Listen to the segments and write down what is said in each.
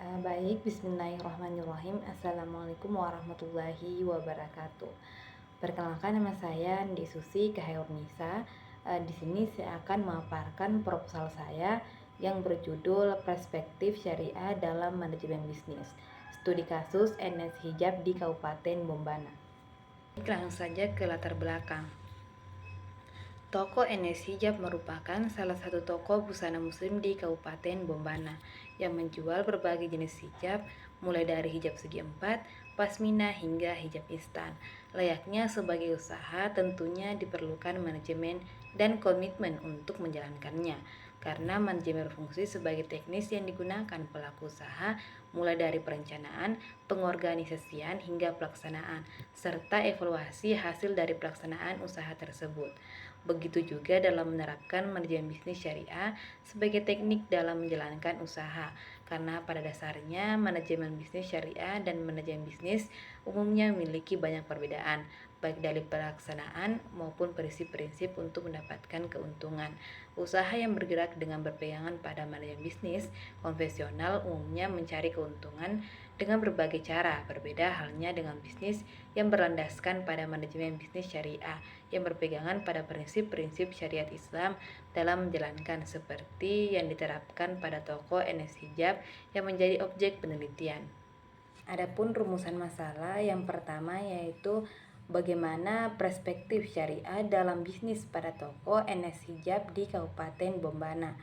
Baik, bismillahirrahmanirrahim. Assalamualaikum warahmatullahi wabarakatuh. Perkenalkan, nama saya Ndi Susi Kahayurnisa. Di sini saya akan memaparkan proposal saya yang berjudul Perspektif Syariah dalam Manajemen Bisnis. Studi kasus NS Hijab di Kabupaten Bombana. Langsung saja ke latar belakang. Toko NS Hijab merupakan salah satu toko busana muslim di Kabupaten Bombana yang menjual berbagai jenis hijab, mulai dari hijab segi empat, pasmina hingga hijab instan. Layaknya sebagai usaha, tentunya diperlukan manajemen dan komitmen untuk menjalankannya, karena manajemen berfungsi sebagai teknis yang digunakan pelaku usaha mulai dari perencanaan, pengorganisasian hingga pelaksanaan, serta evaluasi hasil dari pelaksanaan usaha tersebut. Begitu juga dalam menerapkan manajemen bisnis syariah sebagai teknik dalam menjalankan usaha, karena pada dasarnya manajemen bisnis syariah dan manajemen bisnis umumnya memiliki banyak perbedaan, baik dari pelaksanaan maupun prinsip-prinsip untuk mendapatkan keuntungan. Usaha yang bergerak dengan berpegangan pada manajemen bisnis konvensional umumnya mencari keuntungan dengan berbagai cara, berbeda halnya dengan bisnis yang berlandaskan pada manajemen bisnis syariah yang berpegangan pada prinsip-prinsip syariat Islam dalam menjalankan, seperti yang diterapkan pada toko NS Hijab yang menjadi objek penelitian. Adapun rumusan masalah yang pertama yaitu bagaimana perspektif syariah dalam bisnis pada toko NS Hijab di Kabupaten Bombana.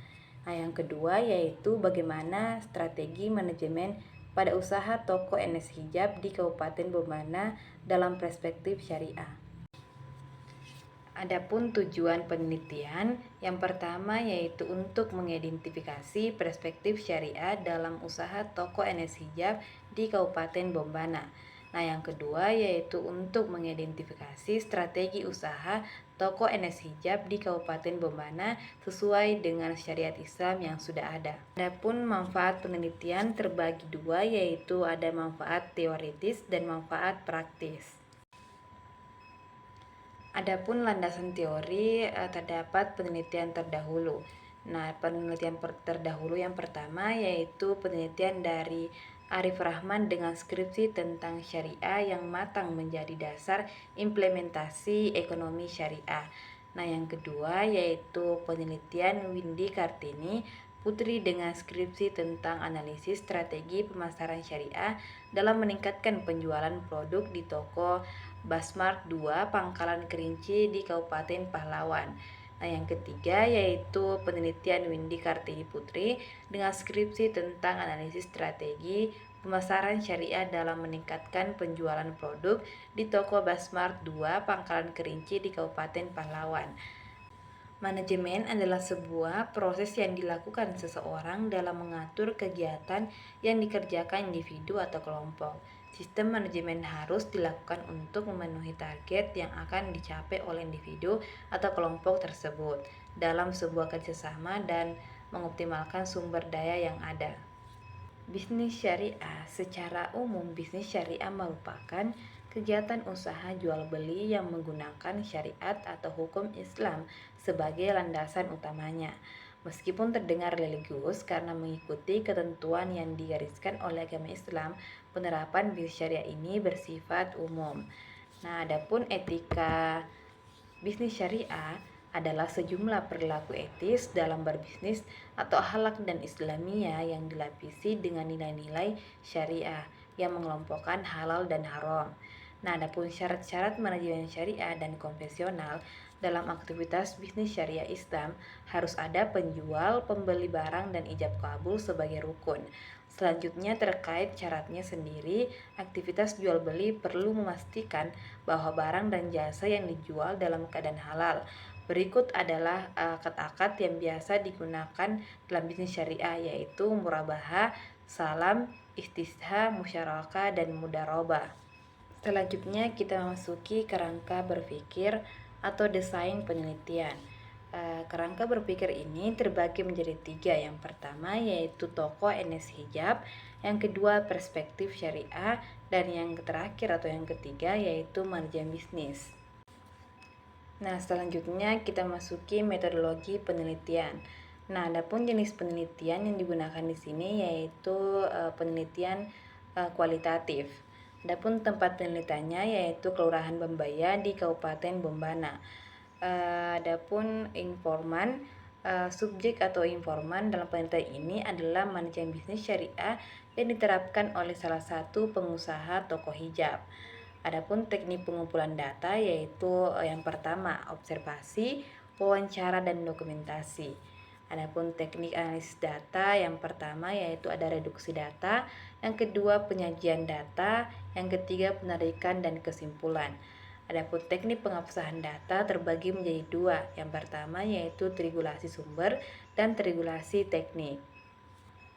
Nah, yang kedua yaitu bagaimana strategi manajemen pada usaha toko NS Hijab di Kabupaten Bombana dalam perspektif syariah. Adapun tujuan penelitian yang pertama yaitu untuk mengidentifikasi perspektif syariah dalam usaha toko NS Hijab di Kabupaten Bombana. Nah, yang kedua yaitu untuk mengidentifikasi strategi usaha toko NS Hijab di Kabupaten Bombana sesuai dengan syariat Islam yang sudah ada. Adapun manfaat penelitian terbagi dua, yaitu ada manfaat teoritis dan manfaat praktis. Adapun landasan teori, terdapat penelitian terdahulu. Nah, penelitian terdahulu yang pertama yaitu penelitian dari Arif Rahman dengan skripsi tentang syariah yang matang menjadi dasar implementasi ekonomi syariah. Nah, yang kedua yaitu penelitian Windy Kartini Putri dengan skripsi tentang analisis strategi pemasaran syariah dalam meningkatkan penjualan produk di toko Basmart 2 Pangkalan Kerinci di Kabupaten Pahlawan. Nah, yang ketiga yaitu penelitian Windy Kartini Putri dengan skripsi tentang analisis strategi pemasaran syariah dalam meningkatkan penjualan produk di toko Basmart 2 Pangkalan Kerinci di Kabupaten Pahlawan. Manajemen adalah sebuah proses yang dilakukan seseorang dalam mengatur kegiatan yang dikerjakan individu atau kelompok. Sistem manajemen harus dilakukan untuk memenuhi target yang akan dicapai oleh individu atau kelompok tersebut dalam sebuah kerjasama dan mengoptimalkan sumber daya yang ada. Bisnis syariah. Secara umum, bisnis syariah merupakan kegiatan usaha jual beli yang menggunakan syariat atau hukum Islam sebagai landasan utamanya. Meskipun terdengar religius karena mengikuti ketentuan yang digariskan oleh agama Islam, penerapan bisnis syariah ini bersifat umum. Nah, adapun etika bisnis syariah adalah sejumlah perilaku etis dalam berbisnis atau akhlak dan Islamiyah yang dilapisi dengan nilai-nilai syariah yang mengelompokkan halal dan haram. Nah, adapun syarat-syarat manajemen syariah dan konvensional dalam aktivitas bisnis syariah Islam harus ada penjual, pembeli barang dan ijab kabul sebagai rukun. Selanjutnya terkait syaratnya sendiri, aktivitas jual beli perlu memastikan bahwa barang dan jasa yang dijual dalam keadaan halal. Berikut adalah akad-akad yang biasa digunakan dalam bisnis syariah, yaitu murabahah, salam, istisha, musyarakah, dan mudarabah. Selanjutnya kita memasuki kerangka berpikir atau desain penelitian. Kerangka berpikir ini terbagi menjadi tiga. Yang pertama yaitu toko NS Hijab, yang kedua perspektif syariah, dan yang terakhir atau yang ketiga yaitu manajemen bisnis. Nah, selanjutnya kita masuki metodologi penelitian. Nah, adapun jenis penelitian yang digunakan di sini yaitu penelitian kualitatif. Adapun tempat penelitiannya yaitu Kelurahan Bembaya di Kabupaten Bombana. Adapun informan, subjek atau informan dalam penelitian ini adalah manajemen bisnis syariah yang diterapkan oleh salah satu pengusaha toko hijab. Adapun teknik pengumpulan data yaitu yang pertama observasi, wawancara dan dokumentasi. Adapun teknik analisis data yang pertama yaitu ada reduksi data, yang kedua penyajian data, yang ketiga penarikan dan kesimpulan. Adapun teknik pengabsahan data terbagi menjadi dua. Yang pertama yaitu triangulasi sumber dan triangulasi teknik.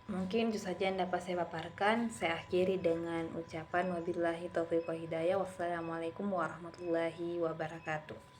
Mungkin itu saja yang dapat saya paparkan. Saya akhiri dengan ucapan wabillahi taufiq wal hidayah. Wassalamualaikum warahmatullahi wabarakatuh.